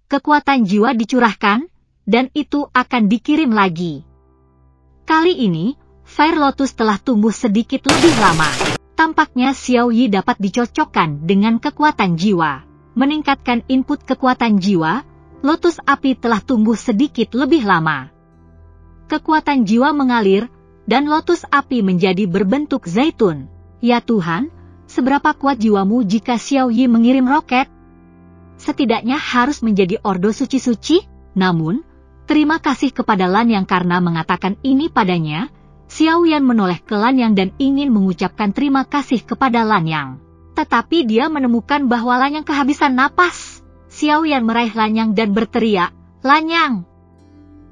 kekuatan jiwa dicurahkan, dan itu akan dikirim lagi. Kali ini, Fire Lotus telah tumbuh sedikit lebih lama. Tampaknya Xiao Yi dapat dicocokkan dengan kekuatan jiwa. Meningkatkan input kekuatan jiwa, Lotus Api telah tumbuh sedikit lebih lama. Kekuatan jiwa mengalir, dan Lotus Api menjadi berbentuk zaitun. Ya Tuhan, seberapa kuat jiwamu jika Xiao Yi mengirim roket? Setidaknya harus menjadi ordo suci-suci, namun, terima kasih kepada Lanyang karena mengatakan ini padanya. Xiao Yan menoleh ke Lanyang dan ingin mengucapkan terima kasih kepada Lanyang. Tetapi dia menemukan bahwa Lanyang kehabisan napas. Xiao Yan meraih Lanyang dan berteriak, "Lanyang!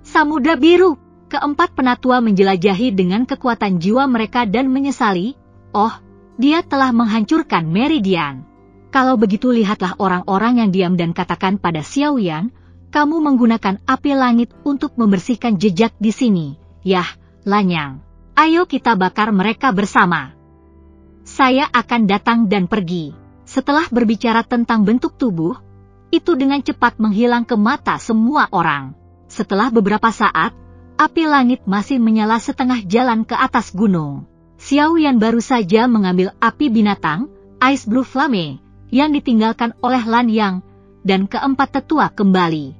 Samudra biru!" Keempat penatua menjelajahi dengan kekuatan jiwa mereka dan menyesali, oh, dia telah menghancurkan meridian. Kalau begitu lihatlah orang-orang yang diam dan katakan pada Xiao Yan, kamu menggunakan api langit untuk membersihkan jejak di sini. Yah, Lanyang, ayo kita bakar mereka bersama. Saya akan datang dan pergi. Setelah berbicara tentang bentuk tubuh, itu dengan cepat menghilang ke mata semua orang. Setelah beberapa saat, api langit masih menyala setengah jalan ke atas gunung. Xiao Yan baru saja mengambil api binatang, Ice Blue Flame, yang ditinggalkan oleh Lanyang, dan keempat tetua kembali.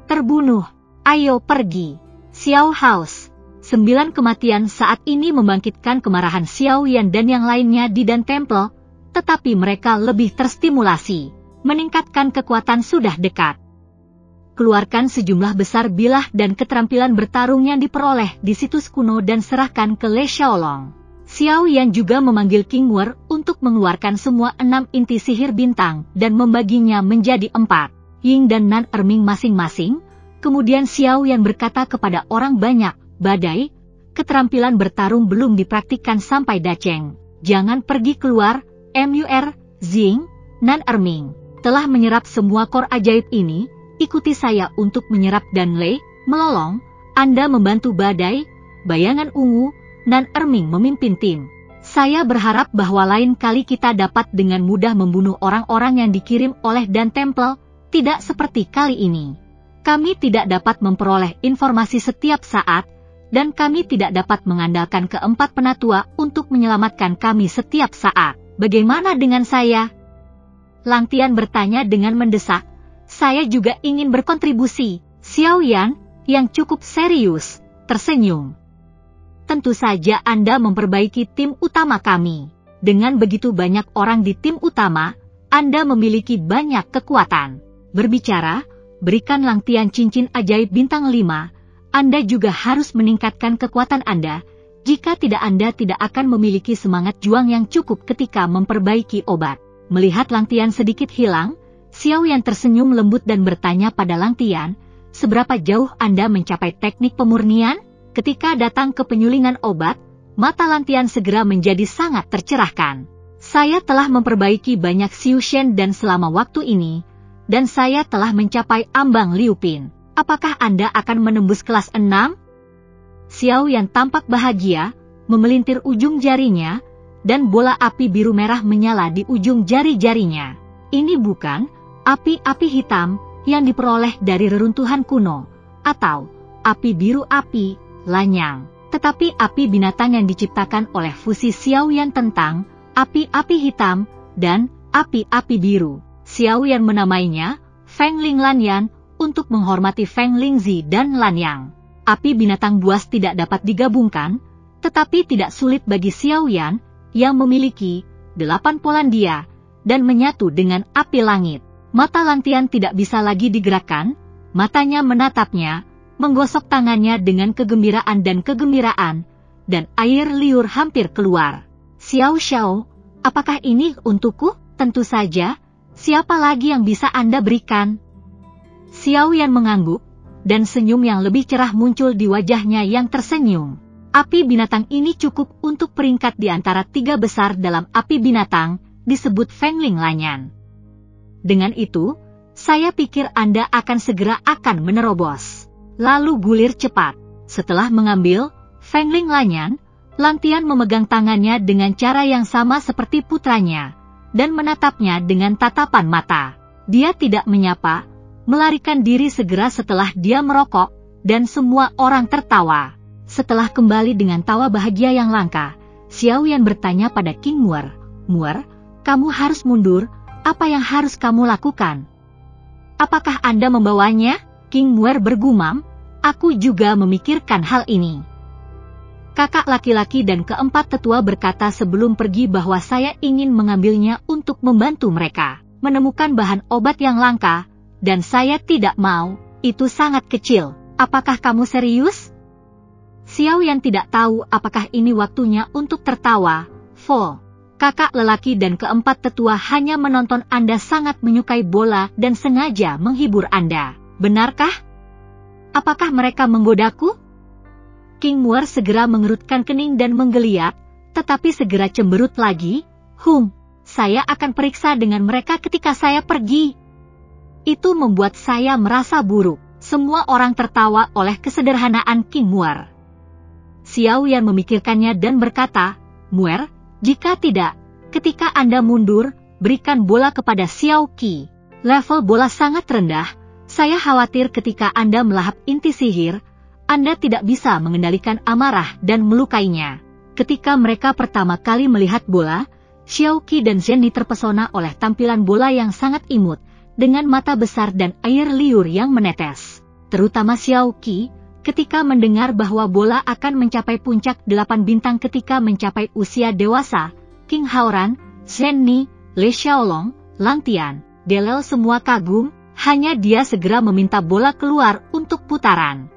Terbunuh, ayo pergi. Xiao House. 9 kematian saat ini membangkitkan kemarahan Xiao Yan dan yang lainnya di Dan Temple, tetapi mereka lebih terstimulasi. Meningkatkan kekuatan sudah dekat. Keluarkan sejumlah besar bilah dan keterampilan bertarung yang diperoleh di situs kuno dan serahkan ke Le Xiaolong. Xiao Yan juga memanggil King Wer untuk mengeluarkan semua 6 inti sihir bintang dan membaginya menjadi 4, Ying dan Nan Erming masing-masing. Kemudian Xiao Yan berkata kepada orang banyak, "Badai, keterampilan bertarung belum dipraktikkan sampai Dacheng. Jangan pergi keluar, Mur, Zing, Nan Erming telah menyerap semua kor ajaib ini, ikuti saya untuk menyerap dan Lei, melolong, Anda membantu Badai, bayangan ungu, Nan Erming memimpin tim. Saya berharap bahwa lain kali kita dapat dengan mudah membunuh orang-orang yang dikirim oleh Dan Temple, tidak seperti kali ini. Kami tidak dapat memperoleh informasi setiap saat, dan kami tidak dapat mengandalkan keempat penatua untuk menyelamatkan kami setiap saat. Bagaimana dengan saya?" Lang Tian bertanya dengan mendesak. "Saya juga ingin berkontribusi." Xiao Yan, yang cukup serius, tersenyum. "Tentu saja Anda memperbaiki tim utama kami. Dengan begitu banyak orang di tim utama, Anda memiliki banyak kekuatan. Berbicara, berikan Lang Tian cincin ajaib bintang 5, Anda juga harus meningkatkan kekuatan Anda, jika tidak Anda tidak akan memiliki semangat juang yang cukup ketika memperbaiki obat." Melihat Lang Tian sedikit hilang, Xiao Yan tersenyum lembut dan bertanya pada Lang Tian, "Seberapa jauh Anda mencapai teknik pemurnian?" Ketika datang ke penyulingan obat, mata Lang Tian segera menjadi sangat tercerahkan. "Saya telah memperbaiki banyak Xiushen dan selama waktu ini, dan saya telah mencapai ambang Liupin. Apakah Anda akan menembus kelas 6? Xiao Yan tampak bahagia, memelintir ujung jarinya, dan bola api biru merah menyala di ujung jari-jarinya. Ini bukan api-api hitam yang diperoleh dari reruntuhan kuno, atau api biru api Lanyang, tetapi api binatang yang diciptakan oleh fusi Xiao Yan tentang api-api hitam dan api-api biru. Xiao Yan menamainya Feng Ling Lanyan untuk menghormati Feng Lingzi dan Lanyang. Api binatang buas tidak dapat digabungkan, tetapi tidak sulit bagi Xiao Yan yang memiliki 8 Polandia dan menyatu dengan api langit. Mata Lang Tian tidak bisa lagi digerakkan, matanya menatapnya, menggosok tangannya dengan kegembiraan, dan air liur hampir keluar. "Xiao Xiao, apakah ini untukku?" "Tentu saja, siapa lagi yang bisa Anda berikan?" Xiao Yan mengangguk, dan senyum yang lebih cerah muncul di wajahnya yang tersenyum. Api binatang ini cukup untuk peringkat di antara 3 besar dalam api binatang, disebut Feng Ling Lanyan. Dengan itu, saya pikir Anda akan segera menerobos. Lalu gulir cepat. Setelah mengambil Feng Ling Lanyan, Lang Tian memegang tangannya dengan cara yang sama seperti putranya, dan menatapnya dengan tatapan mata. Dia tidak menyapa, melarikan diri segera setelah dia merokok, dan semua orang tertawa. Setelah kembali dengan tawa bahagia yang langka, Xiao Yan bertanya pada King Muer, "Muer, kamu harus mundur, apa yang harus kamu lakukan? Apakah Anda membawanya?" King Muer bergumam, "Aku juga memikirkan hal ini." Kakak laki-laki dan keempat tetua berkata sebelum pergi bahwa saya ingin mengambilnya untuk membantu mereka menemukan bahan obat yang langka, dan saya tidak mau, itu sangat kecil. Apakah kamu serius? Xiao Yan tidak tahu apakah ini waktunya untuk tertawa. Fo, kakak lelaki dan keempat tetua hanya menonton Anda sangat menyukai bola dan sengaja menghibur Anda. Benarkah? Apakah mereka menggodaku? King Muer segera mengerutkan kening dan menggeliat, tetapi segera cemberut lagi. Saya akan periksa dengan mereka ketika saya pergi. Itu membuat saya merasa buruk. Semua orang tertawa oleh kesederhanaan King Muer. Xiao Yan memikirkannya dan berkata, "Muer, jika tidak, ketika Anda mundur, berikan bola kepada Xiao Qi. Level bola sangat rendah. Saya khawatir ketika Anda melahap inti sihir, Anda tidak bisa mengendalikan amarah dan melukainya." Ketika mereka pertama kali melihat bola, Xiao Qi dan Zhenni terpesona oleh tampilan bola yang sangat imut, dengan mata besar dan air liur yang menetes. Terutama Xiao Qi, ketika mendengar bahwa bola akan mencapai puncak 8 bintang ketika mencapai usia dewasa, King Haoran, Zhenni, Le Xiaolong, Lang Tian, Delel semua kagum, hanya dia segera meminta bola keluar untuk putaran.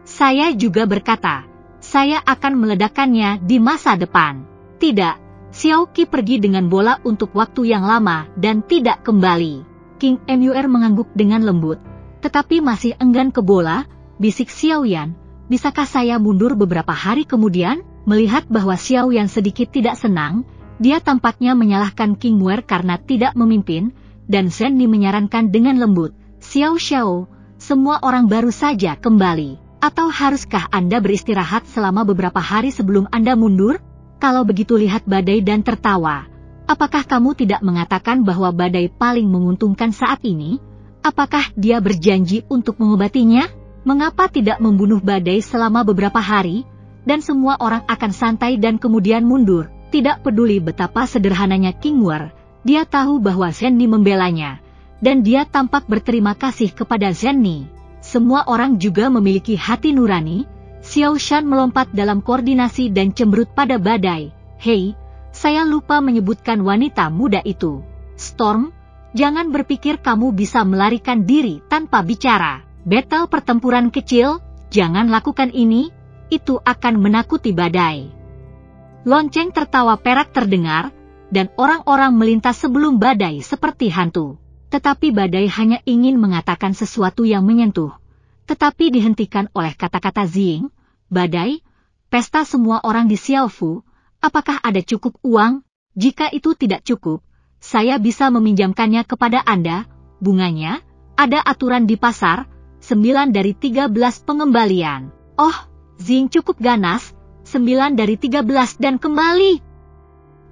Saya juga berkata, saya akan meledakkannya di masa depan. Tidak. Xiao Qi pergi dengan bola untuk waktu yang lama dan tidak kembali. King Muer mengangguk dengan lembut, tetapi masih enggan ke bola. Bisik Xiao Yan, "Bisakah saya mundur?" Beberapa hari kemudian, melihat bahwa Xiao Yan sedikit tidak senang, dia tampaknya menyalahkan King Muer karena tidak memimpin, dan Zhenni menyarankan dengan lembut, "Xiao Xiao, semua orang baru saja kembali. Atau haruskah Anda beristirahat selama beberapa hari sebelum Anda mundur? Kalau begitu lihat badai dan tertawa. Apakah kamu tidak mengatakan bahwa badai paling menguntungkan saat ini? Apakah dia berjanji untuk mengobatinya? Mengapa tidak membunuh badai selama beberapa hari, dan semua orang akan santai dan kemudian mundur?" Tidak peduli betapa sederhananya King Muer, dia tahu bahwa Zhenni membelanya, dan dia tampak berterima kasih kepada Zhenni. Semua orang juga memiliki hati nurani. Xiao Shan melompat dalam koordinasi dan cemberut pada badai. "Hei, saya lupa menyebutkan wanita muda itu. Storm, jangan berpikir kamu bisa melarikan diri tanpa bicara. Battle pertempuran kecil, jangan lakukan ini, itu akan menakuti badai." Lonceng tertawa perak terdengar, dan orang-orang melintas sebelum badai seperti hantu. Tetapi badai hanya ingin mengatakan sesuatu yang menyentuh, tetapi dihentikan oleh kata-kata Ziying. "Badai, pesta semua orang di Xiaofu, apakah ada cukup uang? Jika itu tidak cukup, saya bisa meminjamkannya kepada Anda. Bunganya, ada aturan di pasar, 9 dari 13 pengembalian." "Oh, Ziying cukup ganas, 9 dari 13 dan kembali."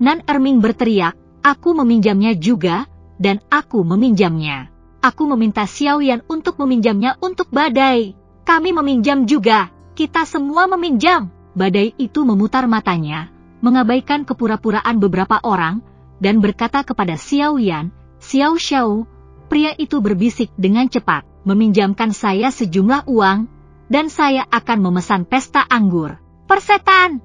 Nan Erming berteriak, "Aku meminjamnya juga, dan aku meminjamnya. Aku meminta Xiao Yan untuk meminjamnya untuk badai. Kami meminjam juga. Kita semua meminjam." Badai itu memutar matanya, mengabaikan kepura-puraan beberapa orang, dan berkata kepada Xiao Yan, "Xiao Xiao," pria itu berbisik dengan cepat, "meminjamkan saya sejumlah uang, dan saya akan memesan pesta anggur." "Persetan!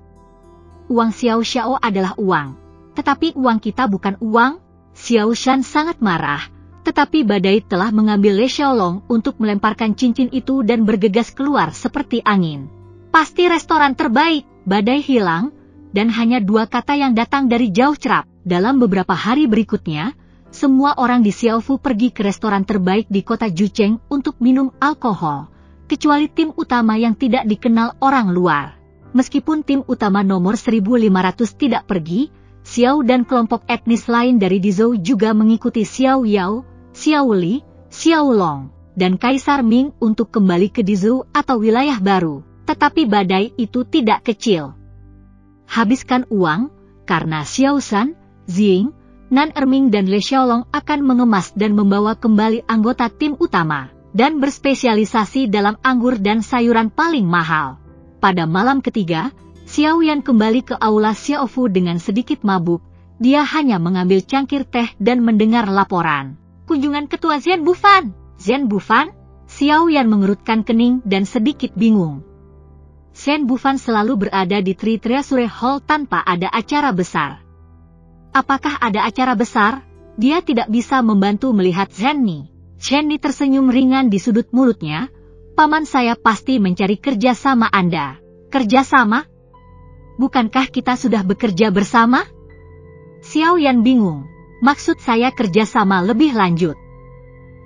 Uang Xiao Xiao adalah uang, tetapi uang kita bukan uang." Xiao Shan sangat marah, tetapi badai telah mengambil Le Xiaolong untuk melemparkan cincin itu dan bergegas keluar seperti angin. "Pasti restoran terbaik." Badai hilang, dan hanya 2 kata yang datang dari jauh cerap. Dalam beberapa hari berikutnya, semua orang di Xiaofu pergi ke restoran terbaik di kota Jucheng untuk minum alkohol, kecuali tim utama yang tidak dikenal orang luar. Meskipun tim utama nomor 1500 tidak pergi, Xiao dan kelompok etnis lain dari Dizhou juga mengikuti Xiao Yao, Xiao Li, Xiao Long, dan Kaisar Ming untuk kembali ke Dizhou atau wilayah baru. Tetapi badai itu tidak kecil. Habiskan uang, karena Xiao Shan, Ziying, Nan Erming dan Le Xiaolong akan mengemas dan membawa kembali anggota tim utama, dan berspesialisasi dalam anggur dan sayuran paling mahal. Pada malam ketiga, Xiao Yan kembali ke aula Xiao Fu dengan sedikit mabuk. Dia hanya mengambil cangkir teh dan mendengar laporan. Kunjungan Ketua Zhen Bufan. Zhen Bufan? Xiao Yan mengerutkan kening dan sedikit bingung. Zhen Bufan selalu berada di Tri Treasure Hall tanpa ada acara besar. Apakah ada acara besar? Dia tidak bisa membantu melihat Zhen Ni. Zhen Ni tersenyum ringan di sudut mulutnya. Paman saya pasti mencari kerja sama Anda. Kerja sama? Bukankah kita sudah bekerja bersama? Xiao Yan bingung. Maksud saya kerja sama lebih lanjut.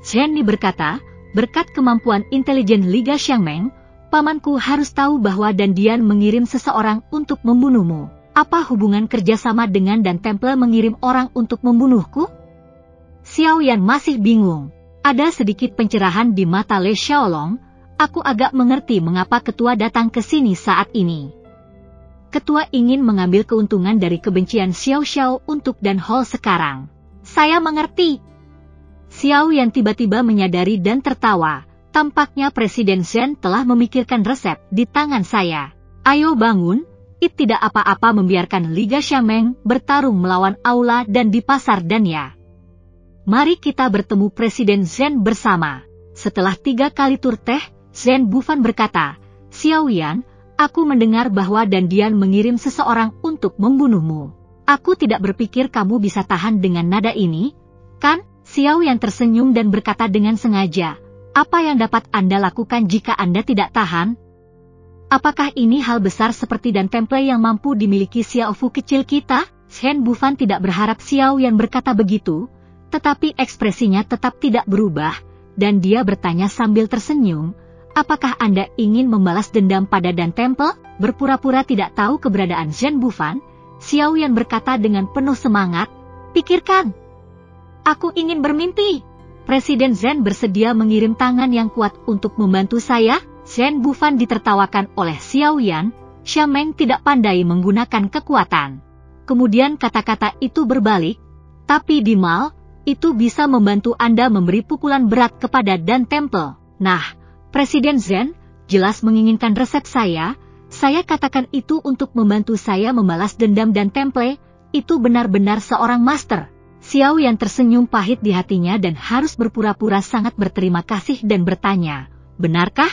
Zhen Ni berkata, berkat kemampuan intelijen Liga Xiangmeng, pamanku harus tahu bahwa Dandian mengirim seseorang untuk membunuhmu. Apa hubungan kerjasama dengan Dan Temple mengirim orang untuk membunuhku? Xiao Yan masih bingung. Ada sedikit pencerahan di mata Le Xiaolong. Aku agak mengerti mengapa ketua datang ke sini saat ini. Ketua ingin mengambil keuntungan dari kebencian Xiao Xiao untuk Dan Hall sekarang. Saya mengerti. Xiao Yan tiba-tiba menyadari dan tertawa. Tampaknya Presiden Zhen telah memikirkan resep di tangan saya. Ayo bangun. Tidak apa-apa membiarkan Liga Xiangmeng bertarung melawan Aula dan di pasar Danya. Mari kita bertemu Presiden Zhen bersama. Setelah 3 kali tur teh, Zhen Bufan berkata, Xiao Yan, aku mendengar bahwa Dandian mengirim seseorang untuk membunuhmu. Aku tidak berpikir kamu bisa tahan dengan nada ini, kan? Xiao Yan tersenyum dan berkata dengan sengaja, apa yang dapat Anda lakukan jika Anda tidak tahan? Apakah ini hal besar seperti Dan Temple yang mampu dimiliki Xiao Fu kecil kita? Zhen Bufan tidak berharap Xiao Yan berkata begitu, tetapi ekspresinya tetap tidak berubah, dan dia bertanya sambil tersenyum, apakah Anda ingin membalas dendam pada Dan Temple? Berpura-pura tidak tahu keberadaan Zhen Bufan, Xiao Yan berkata dengan penuh semangat, pikirkan. Aku ingin bermimpi. Presiden Zhen bersedia mengirim tangan yang kuat untuk membantu saya? Zhen Bufan ditertawakan oleh Xiao Yan. Xiangmeng tidak pandai menggunakan kekuatan. Kemudian kata-kata itu berbalik, tapi di mal, itu bisa membantu Anda memberi pukulan berat kepada Dan Temple. Nah, Presiden Zhen, jelas menginginkan resep saya katakan itu untuk membantu saya membalas dendam Dan Temple, itu benar-benar seorang master. Xiao Yan tersenyum pahit di hatinya dan harus berpura-pura sangat berterima kasih dan bertanya, benarkah?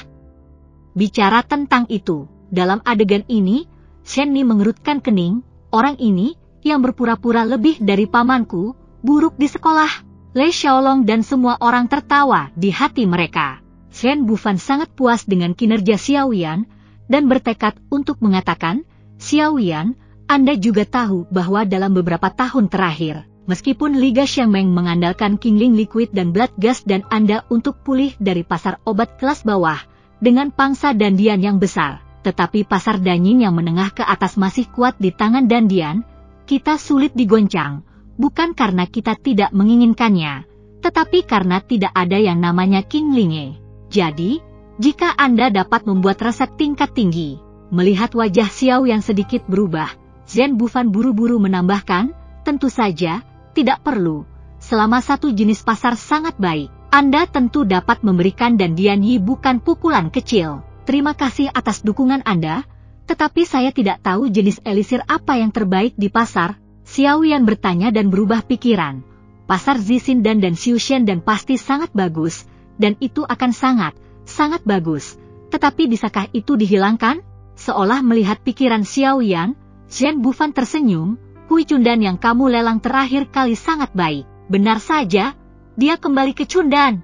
Bicara tentang itu, dalam adegan ini, Zhen Ni mengerutkan kening, orang ini, yang berpura-pura lebih dari pamanku, buruk di sekolah. Le Xiaolong dan semua orang tertawa di hati mereka. Zhen Bufan sangat puas dengan kinerja Xiao Yan, dan bertekad untuk mengatakan, Xiao Yan, Anda juga tahu bahwa dalam beberapa tahun terakhir, meskipun Liga Xiangmeng mengandalkan Qingling Liquid dan Blood Gas dan Anda untuk pulih dari pasar obat kelas bawah, dengan pangsa Dandian yang besar, tetapi pasar Danyin yang menengah ke atas masih kuat di tangan Dandian, kita sulit digoncang, bukan karena kita tidak menginginkannya, tetapi karena tidak ada yang namanya Qingling. Jadi, jika Anda dapat membuat resep tingkat tinggi, melihat wajah Xiao yang sedikit berubah, Zhen Bufan buru-buru menambahkan, tentu saja, tidak perlu, selama satu jenis pasar sangat baik. Anda tentu dapat memberikan Dandian Yi bukan pukulan kecil. Terima kasih atas dukungan Anda, tetapi saya tidak tahu jenis elisir apa yang terbaik di pasar. Xiao Yan bertanya dan berubah pikiran. Pasar Zisindan dan Xiushen dan pasti sangat bagus, dan itu akan sangat bagus. Tetapi bisakah itu dihilangkan? Seolah melihat pikiran Xiao Yan, Zhen Bufan tersenyum, Hui Chundan yang kamu lelang terakhir kali sangat baik. Benar saja. Dia kembali ke Chundan.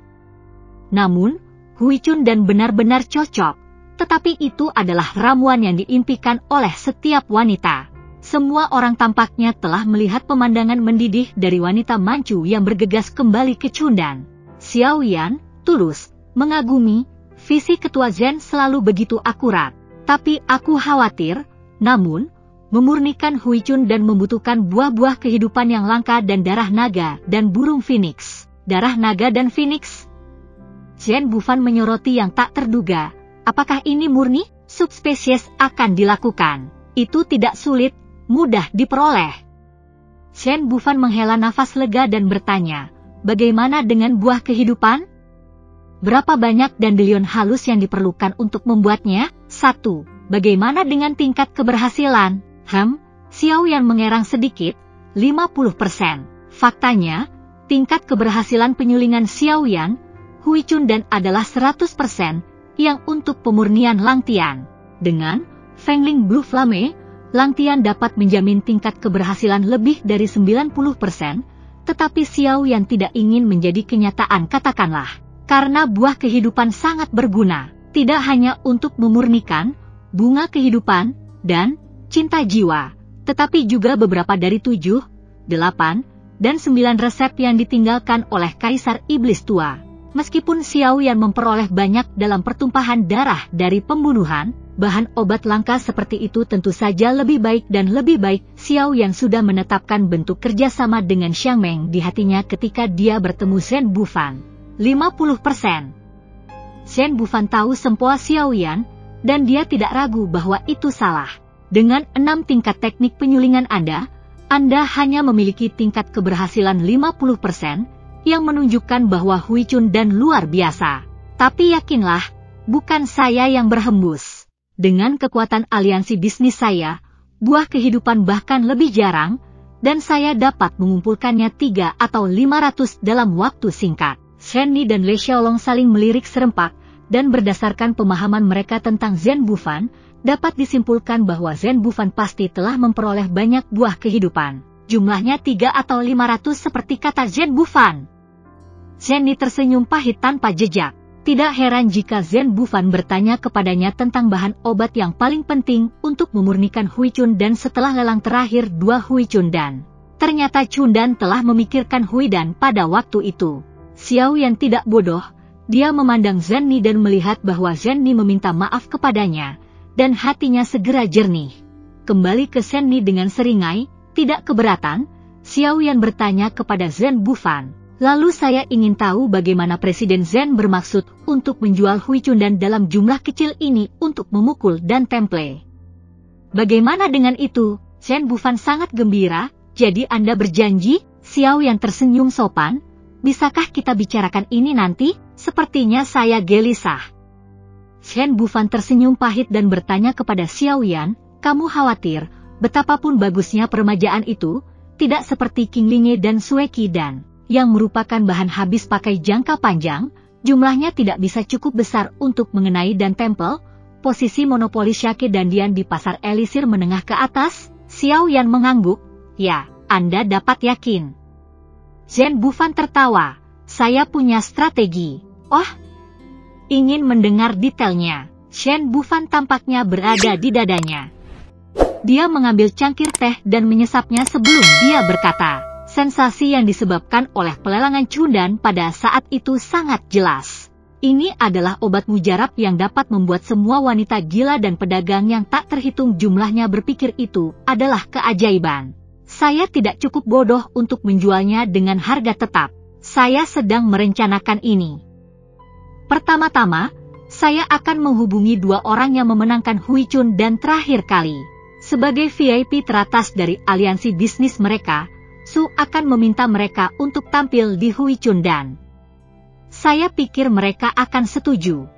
Namun, Hui Chundan benar-benar cocok, tetapi itu adalah ramuan yang diimpikan oleh setiap wanita. Semua orang tampaknya telah melihat pemandangan mendidih dari wanita Manchu yang bergegas kembali ke Chundan. Xiao Yan, tulus, mengagumi, visi Ketua Zhen selalu begitu akurat. Tapi aku khawatir, namun, memurnikan Hui Chundan membutuhkan buah-buah kehidupan yang langka dan darah naga dan burung phoenix. Darah naga dan phoenix? Zhen Bufan menyoroti yang tak terduga. Apakah ini murni? Subspesies akan dilakukan. Itu tidak sulit, mudah diperoleh. Shen Bufan menghela nafas lega dan bertanya, bagaimana dengan buah kehidupan? Berapa banyak dandelion halus yang diperlukan untuk membuatnya? 1. Bagaimana dengan tingkat keberhasilan? Xiao Yan mengerang sedikit, 50%. Faktanya, tingkat keberhasilan penyulingan Xiao Yan, Hui Chundan adalah 100% yang untuk pemurnian Langtian. Dengan Fengling Blue Flame, Langtian dapat menjamin tingkat keberhasilan lebih dari 90%, tetapi Xiao Yan tidak ingin menjadi kenyataan katakanlah. Karena buah kehidupan sangat berguna, tidak hanya untuk memurnikan bunga kehidupan dan cinta jiwa, tetapi juga beberapa dari 7, 8, dan 9 resep yang ditinggalkan oleh Kaisar Iblis Tua. Meskipun Xiao Yan memperoleh banyak dalam pertumpahan darah dari pembunuhan, bahan obat langka seperti itu tentu saja lebih baik dan lebih baik. Xiao Yan sudah menetapkan bentuk kerjasama dengan Xiang Meng di hatinya ketika dia bertemu Shen Bufan. 50%. Shen Bufan tahu sempoa Xiao Yan, dan dia tidak ragu bahwa itu salah. Dengan 6 tingkat teknik penyulingan Anda hanya memiliki tingkat keberhasilan 50%, yang menunjukkan bahwa Hui Chundan luar biasa. Tapi yakinlah, bukan saya yang berhembus. Dengan kekuatan aliansi bisnis saya, buah kehidupan bahkan lebih jarang, dan saya dapat mengumpulkannya 3 atau 500 dalam waktu singkat. Shen Ni dan Le Xiaolong saling melirik serempak, dan berdasarkan pemahaman mereka tentang Zhen Bufan, dapat disimpulkan bahwa Zhen Bufan pasti telah memperoleh banyak buah kehidupan. Jumlahnya 3 atau 500 seperti kata Zhen Bufan. Shen Ni tersenyum pahit tanpa jejak. Tidak heran jika Zhen Bufan bertanya kepadanya tentang bahan obat yang paling penting untuk memurnikan Hui Chundan setelah lelang terakhir 2 Hui Chundan. Ternyata Chundan telah memikirkan Hui Dan pada waktu itu. Xiao Yan tidak bodoh, dia memandang Zhen Ni dan melihat bahwa Zhen Ni meminta maaf kepadanya, dan hatinya segera jernih. Kembali ke Shen Ni dengan seringai, tidak keberatan, Xiao Yan bertanya kepada Zhen Bufan. Lalu saya ingin tahu bagaimana Presiden Zhen bermaksud untuk menjual Hui Chundan dalam jumlah kecil ini untuk memukul dan temple. Bagaimana dengan itu? Shen Bufan sangat gembira, jadi Anda berjanji? Xiao Yan tersenyum sopan, bisakah kita bicarakan ini nanti? Sepertinya saya gelisah. Shen Bufan tersenyum pahit dan bertanya kepada Xiao Yan, kamu khawatir, betapapun bagusnya permajaan itu, tidak seperti King Linge dan Sui Qidan, yang merupakan bahan habis pakai jangka panjang, jumlahnya tidak bisa cukup besar untuk mengenai dan tempel, posisi monopoli Shake dan Dian di pasar elisir menengah ke atas. Xiao Yan mengangguk, ya, Anda dapat yakin. Zhen Bufan tertawa, saya punya strategi. Oh, ingin mendengar detailnya. Shen Bufan tampaknya berada di dadanya. Dia mengambil cangkir teh dan menyesapnya sebelum dia berkata, sensasi yang disebabkan oleh pelelangan Chundan pada saat itu sangat jelas. Ini adalah obat mujarab yang dapat membuat semua wanita gila dan pedagang yang tak terhitung jumlahnya berpikir itu adalah keajaiban. Saya tidak cukup bodoh untuk menjualnya dengan harga tetap. Saya sedang merencanakan ini. Pertama-tama, saya akan menghubungi 2 orang yang memenangkan Hui Chundan terakhir kali. Sebagai VIP teratas dari aliansi bisnis mereka, Su akan meminta mereka untuk tampil di Hui Chundan. Saya pikir mereka akan setuju.